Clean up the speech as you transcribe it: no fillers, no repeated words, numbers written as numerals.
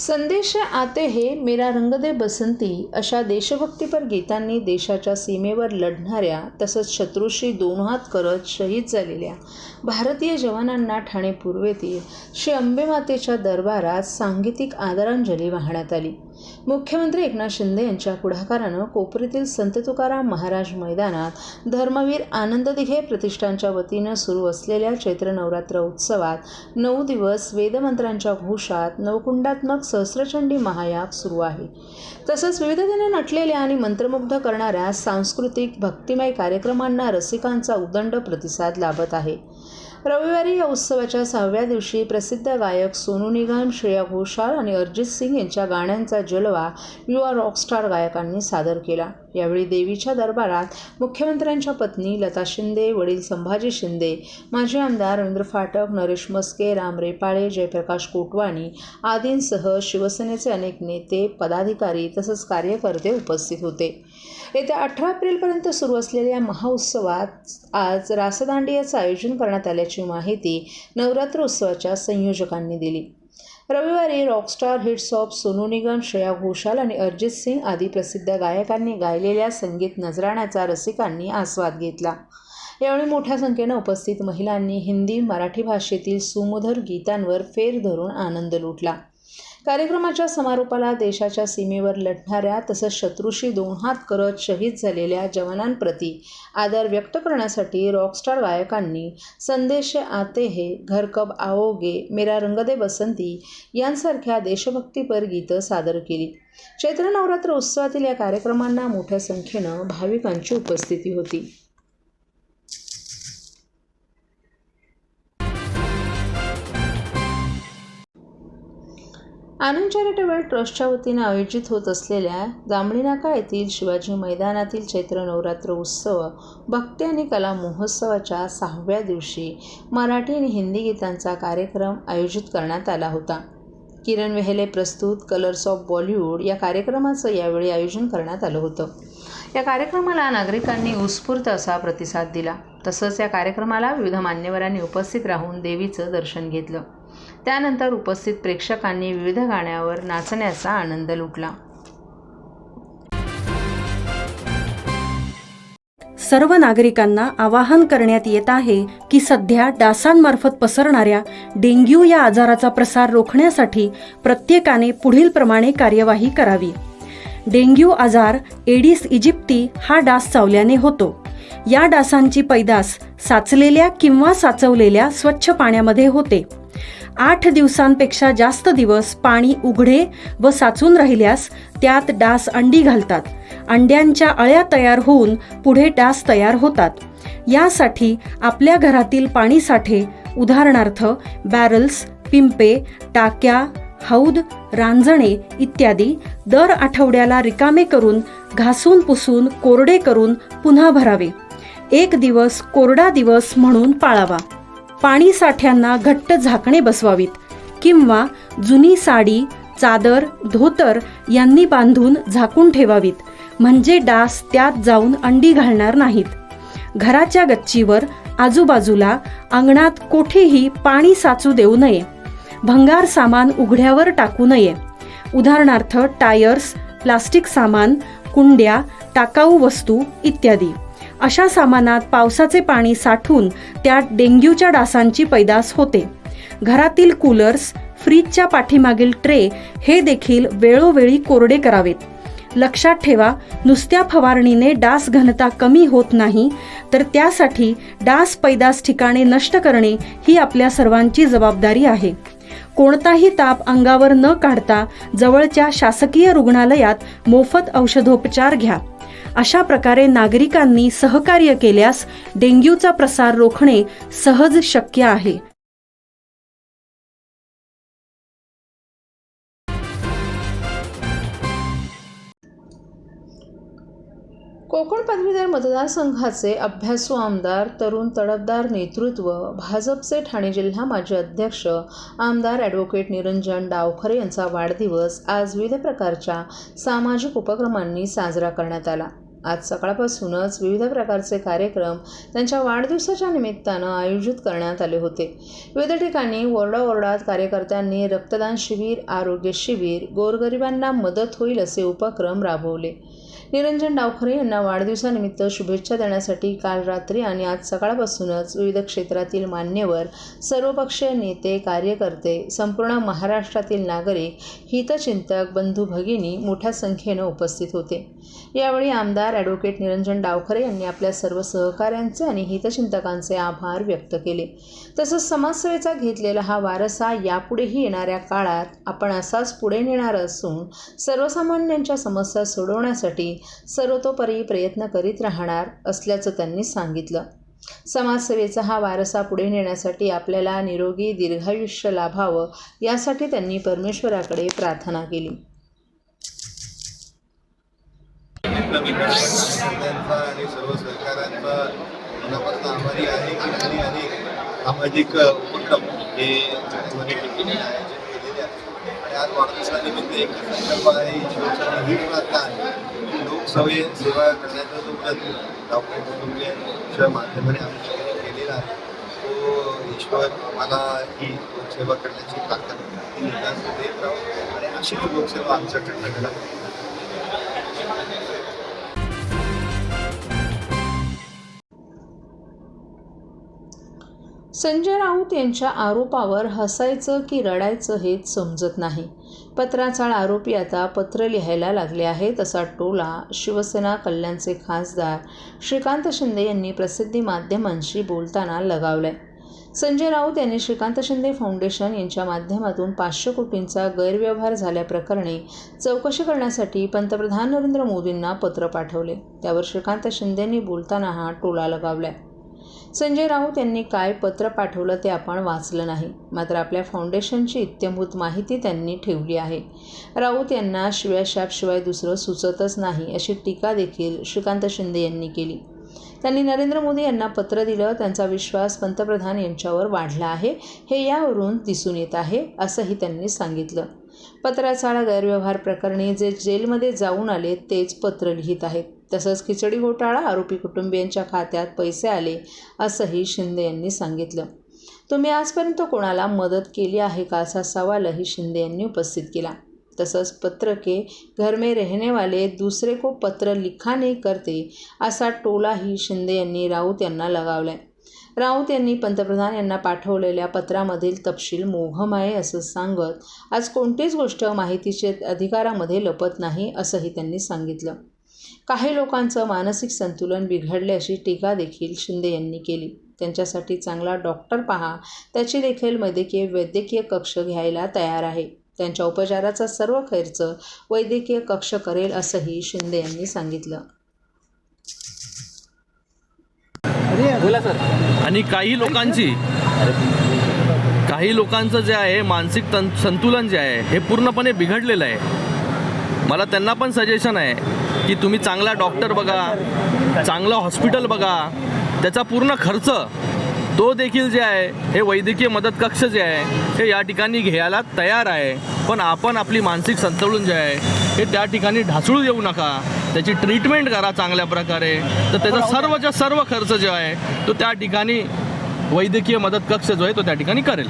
संदेश आते हे मेरा रंग दे बसंती अशा देशभक्तीपर गीतांनी देशाच्या सीमेवर लढणाऱ्या तसंच शत्रूशी दोन हात करत शहीद झालेल्या भारतीय जवानांना ठाणे पूर्वेतील श्री अंबेमातेच्या दरबारात सांगीतिक आदरांजली वाहण्यात आली। मुख्यमंत्री एकनाथ शिंदे यांच्या पुढाकारानं कोपरीतील संत तुकाराम महाराज मैदानात धर्मवीर आनंद दिघे प्रतिष्ठानच्या वतीनं सुरू असलेल्या चैत्र नवरात्र उत्सवात 9 दिवस वेदमंत्रांच्या घोषात नवकुंडात्मक सहस्रचंडी महायाग सुरू आहे। तसंच विविधतेने नटलेल्या आणि मंत्रमुग्ध करणाऱ्या सांस्कृतिक भक्तिमय कार्यक्रमांना रसिकांचा उदंड प्रतिसाद लाभत आहे। रविवारी या उत्सवाच्या 6व्या दिवशी प्रसिद्ध गायक सोनू निगम, श्रेया घोषाल आणि अरिजित सिंग यांच्या गाण्यांचा जलवा युवा रॉकस्टार गायकांनी सादर केला। यावेळी देवीच्या दरबारात मुख्यमंत्र्यांच्या पत्नी लता शिंदे, वडील संभाजी शिंदे, माजी आमदार रवींद्र फाटक, नरेश मस्के, राम रेपाळे, जयप्रकाश कोटवानी आदींसह शिवसेनेचे अनेक नेते, पदाधिकारी तसंच कार्यकर्ते उपस्थित होते। येत्या 18 एप्रिलपर्यंत सुरू असलेल्या महोत्सवात आज रासदांडियाचं आयोजन करण्यात आल्याची माहिती नवरात्र उत्सवाच्या संयोजकांनी दिली। रविवारी Rockstar hits of Sonu Nigam, Shreya Ghoshal आणि अरिजित सिंग आदी प्रसिद्ध गायकांनी गायलेल्या संगीत नजराण्याचा रसिकांनी आस्वाद घेतला। यावेळी मोठ्या संख्येनं उपस्थित महिलांनी हिंदी, मराठी भाषेतील सुमधुर गीतांवर फेर धरून आनंद लुटला। कार्यक्रमाच्या समारोपाला देशाच्या सीमेवर लढणाऱ्या तसंच शत्रूशी दोन हात करत शहीद झालेल्या जवानांप्रती आदर व्यक्त करण्यासाठी रॉकस्टार गायकांनी संदेश आते हे, घर कब आओगे, मेरा रंग दे बसंती यांसारख्या देशभक्तीपर गीतं सादर केली। चैत्र नवरात्र उत्सवातील या कार्यक्रमांना मोठ्या संख्येनं भाविकांची उपस्थिती होती। आनंद चॅरिटेबल ट्रस्टच्या वतीने आयोजित होत असलेल्या जांभळी नाका येथील शिवाजी मैदानातील चैत्र नवरात्र उत्सव भक्ती आणि कला महोत्सवाच्या 6व्या दिवशी मराठी आणि हिंदी गीतांचा कार्यक्रम आयोजित करण्यात आला होता। किरण वेहेले प्रस्तुत कलर्स ऑफ बॉलिवूड या कार्यक्रमाचं यावेळी आयोजन करण्यात आलं होतं। या कार्यक्रमाला नागरिकांनी उत्स्फूर्त असा प्रतिसाद दिला। तसंच या कार्यक्रमाला विविध मान्यवरांनी उपस्थित राहून देवीचं दर्शन घेतलं। त्यानंतर उपस्थित प्रेक्षकांनी विविध गाण्यांवर नाचण्याचा आनंद लुटला। सर्व नागरिकांना आवाहन करण्यात येत आहे की सध्या डासांमार्फत पसरणाऱ्या डेंग्यू या आजाराचा प्रसार रोखण्यासाठी प्रत्येकाने पुढील प्रमाणे कार्यवाही करावी। डेंग्यू आजार एडिस इजिप्ती हा डास चावल्याने होतो। या डासांची पैदास साचलेल्या किंवा साचवलेल्या स्वच्छ पाण्यामध्ये होते। 8 दिवसांपेक्षा जास्त दिवस पाणी उघडे व साचून राहिल्यास त्यात डास अंडी घालतात। अंड्यांच्या अळ्या तयार होऊन पुढे डास तयार होतात। यासाठी आपल्या घरातील पाणी साठे उदाहरणार्थ बॅरल्स, पिंपे, टाक्या, हौद, रांजणे इत्यादी दर आठवड्याला रिकामे करून घासून पुसून कोरडे करून पुन्हा भरावे। 1 दिवस कोरडा दिवस म्हणून पाळावा। पाणी साठ्यांना घट्ट झाकणे बसवावीत किंवा जुनी साडी, चादर, धोतर यांनी बांधून झाकून ठेवावीत, म्हणजे डास त्यात जाऊन अंडी घालणार नाहीत। घराच्या गच्चीवर, आजूबाजूला, अंगणात कोठेही पाणी साचू देऊ नये। भंगार सामान उघड्यावर टाकू नये, उदाहरणार्थ टायर्स, प्लास्टिक सामान, कुंड्या, टाकाऊ वस्तू इत्यादी। अशा सामानात पावसाचे पाणी साठून त्यात डेंग्यूच्या डासांची पैदास होते। घरातील कूलर्स, फ्रीजच्या पाठीमागील ट्रे हे देखील वेळोवेळी कोरडे करावेत। लक्षात ठेवा, नुसत्या फवारणीने डास घनता कमी होत नाही, तर त्यासाठी डास पैदास ठिकाणे नष्ट करणे ही आपल्या सर्वांची जबाबदारी आहे। कोणताही ताप अंगावर न काढता जवळच्या शासकीय रुग्णालयात मोफत औषधोपचार घ्या। अशा प्रकारे नागरिकांनी सहकार्य केल्यास डेंग्यूचा प्रसार रोखणे सहज शक्य आहे। कोकण पदवीधर मतदारसंघाचे अभ्यासू आमदार, तरुण तडफदार नेतृत्व, भाजपचे ठाणे जिल्हा माजी अध्यक्ष आमदार ॲडव्होकेट निरंजन डावखरे यांचा वाढदिवस आज विविध प्रकारच्या सामाजिक उपक्रमांनी साजरा करण्यात आला। आज सकाळपासूनच विविध प्रकारचे कार्यक्रम त्यांच्या वाढदिवसाच्या निमित्तानं आयोजित करण्यात आले होते. विविध ठिकाणी ओरडाओरडात कार्यकर्त्यांनी रक्तदान शिबिर, आरोग्य शिबिर, गोरगरिबांना मदत होईल असे उपक्रम राबवले. निरंजन डावखरे यांना वाढदिवसानिमित्त शुभेच्छा देण्यासाठी काल रात्री आणि आज सकाळपासूनच विविध क्षेत्रातील मान्यवर, सर्वपक्षीय नेते, कार्यकर्ते, संपूर्ण महाराष्ट्रातील नागरिक, हितचिंतक, बंधू भगिनी मोठ्या संख्येनं उपस्थित होते. यावेळी आमदार ॲडव्होकेट निरंजन डावखरे यांनी आपल्या सर्व सहकाऱ्यांचे आणि हितचिंतकांचे आभार व्यक्त केले. तसंच समाजसेवेचा घेतलेला हा वारसा यापुढेही येणाऱ्या काळात आपण असाच पुढे नेणार असून सर्वसामान्यांच्या समस्या सोडवण्यासाठी सर्वतोपरी प्रयत्न करीत राहणार असल्याचं त्यांनी सांगितलं. समाजसेवेचा हा वारसा पुढे नेण्यासाठी आपल्याला निरोगी दीर्घायुष्य लाभावं यासाठी त्यांनी परमेश्वराकडे प्रार्थना केली. त्यांचा आणि सर्व सहकाऱ्यांचा मनापासून आभारी आहे की त्यांनी अनेक सामाजिक उपक्रम हे अनेक ठिकाणी आयोजित केलेले आहेत. आणि आज वाढदिवसानिमित्त एक संकल्प आहे, शिवसेना ही प्रार्थना आहे की लोकसेवा करण्याचा जो प्रयत्न डॉक्टर कुटुंबियांच्या माध्यमाने आमच्याकडे केलेला आहे तो ईश्वर मला ही लोकसेवा करण्याची ताकद निदान देत राहू आणि अशीच लोकसेवा आमच्याकडनं घडावी. संजय राऊत यांच्या आरोपावर हसायचं की रडायचं हेच समजत नाही. पत्राचाळ आरोपी आता पत्र लिहायला लागले आहेत असा टोला शिवसेना कल्याणचे खासदार श्रीकांत शिंदे यांनी प्रसिद्धी माध्यमांशी बोलताना लगावलाय. संजय राऊत यांनी श्रीकांत शिंदे फाउंडेशन यांच्या माध्यमातून 500 कोटींचा गैरव्यवहार झाल्याप्रकरणी चौकशी करण्यासाठी पंतप्रधान नरेंद्र मोदींना पत्र पाठवले. त्यावर श्रीकांत शिंदेंनी बोलताना हा टोला लगावलाय. संजय राऊत यांनी काय पत्र पाठवलं ते आपण वाचलं नाही, मात्र आपल्या फाउंडेशनची इत्यंभूत माहिती त्यांनी ठेवली आहे. राऊत यांना शिव्याशापशिवाय दुसरं सुचतच नाही अशी टीका देखील श्रीकांत शिंदे यांनी केली. त्यांनी नरेंद्र मोदी यांना पत्र दिलं, त्यांचा विश्वास पंतप्रधान यांच्यावर वाढला आहे हे यावरून दिसून येत आहे असंही त्यांनी सांगितलं. पत्राचाळ गैरव्यवहार प्रकरणी जे जेलमध्ये जाऊन आले तेच पत्र लिहित आहेत. तसंच खिचडी घोटाळा आरोपी कुटुंबियांच्या खात्यात पैसे आले असंही शिंदे यांनी सांगितलं. तुम्ही आजपर्यंत कोणाला मदत केली आहे का असा सवालही शिंदे यांनी उपस्थित केला. तसंच पत्र के घर में रहने वाले दूसरे को पत्र लिखा नहीं करते असा टोलाही शिंदे यांनी राऊत यांना लगावलाय. राऊत यांनी पंतप्रधान यांना पाठवलेल्या पत्रामधील तपशील मोघम आहे असं सांगत आज कोणतीच गोष्ट माहितीच्या अधिकारामध्ये लपत नाही असंही त्यांनी सांगितलं. काही लोकांचं मानसिक संतुलन बिघडले अशी टीका देखील शिंदे यांनी केली. त्यांच्यासाठी चांगला डॉक्टर पहा, त्याची देखील वैद्यकीय कक्ष घ्यायला तयार आहे. त्यांच्या उपचाराचा सर्व खर्च वैद्यकीय कक्ष करेल असंही शिंदे यांनी सांगितलं. बोला सर. आणि काही लोकांचं जे आहे मानसिक संतुलन जे आहे हे पूर्णपणे बिघडलेलं आहे. मला त्यांना पण सजेशन आहे की तुम्ही चांगला डॉक्टर बघा, चांगलं हॉस्पिटल बघा, त्याचा पूर्ण खर्च तो देखील जे आहे हे वैद्यकीय मदत कक्ष जे आहे हे या ठिकाणी घ्यायला तयार आहे. पण आपण आपली मानसिक संतुलन जे आहे हे त्या ठिकाणी ढासळू देऊ नका, त्याची ट्रीटमेंट करा चांगल्या प्रकारे, तर त्याचा सर्व खर्च जो आहे तो त्या ठिकाणी वैद्यकीय मदत कक्ष जो आहे तो त्या ठिकाणी करेल.